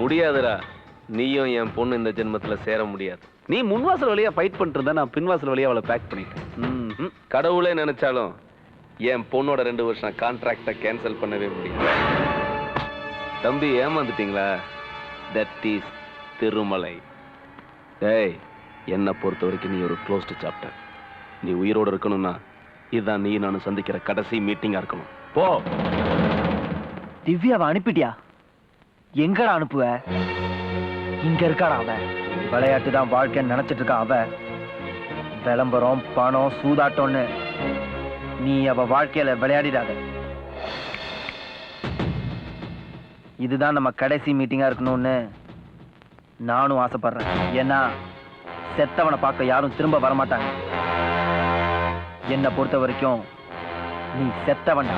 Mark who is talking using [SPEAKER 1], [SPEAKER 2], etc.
[SPEAKER 1] முடியாதுடா. நீயும் என் பொண்ணு இந்த ஜென்மத்துல சேர முடியாது.
[SPEAKER 2] நீ முன்வாசல் வழியா ஃபைட் பண்ணிட்டு இருந்தா நான் பின்வாசல் வழியா அவளை பேக் பண்ணிட்டேன்.
[SPEAKER 1] கடவுளே நினைச்சாலும் என் பொண்ணோட 2 வருஷம் கான்ட்ராக்டை கேன்சல் பண்ணவே முடியாது. தம்பி ஏமாந்துட்டீங்களா? That is Thirumalai. டேய், என்னை பொறுத்த வரைக்கும் நீ ஒரு க்ளோஸ்டு சாப்டர். நீ உயிரோடு இருக்கணும்னா இதுதான் நீ நானும் சந்திக்கிற கடைசி மீட்டிங்கா இருக்கணும். போ.
[SPEAKER 3] திவ்யாவை அனுப்பிட்டியா? எங்கடா அனுப்புவ? இங்க இருக்காடா அவ. விளையாட்டு தான் வாழ்க்கைன்னு நினைச்சிட்டு இருக்கா அவ. விளம்பரம், பணம், சூதாட்டம்னு நீ அவ வாழ்க்கையில விளையாடிடாத. இதுதான் நம்ம கடைசி மீட்டிங்கா இருக்கணும்னு நானும் ஆசைப்படுறேன். ஏன்னா செத்தவனை பார்க்க யாரும் திரும்ப வரமாட்டாங்க. என்னை பொறுத்த வரைக்கும் நீ செத்தவன்டா.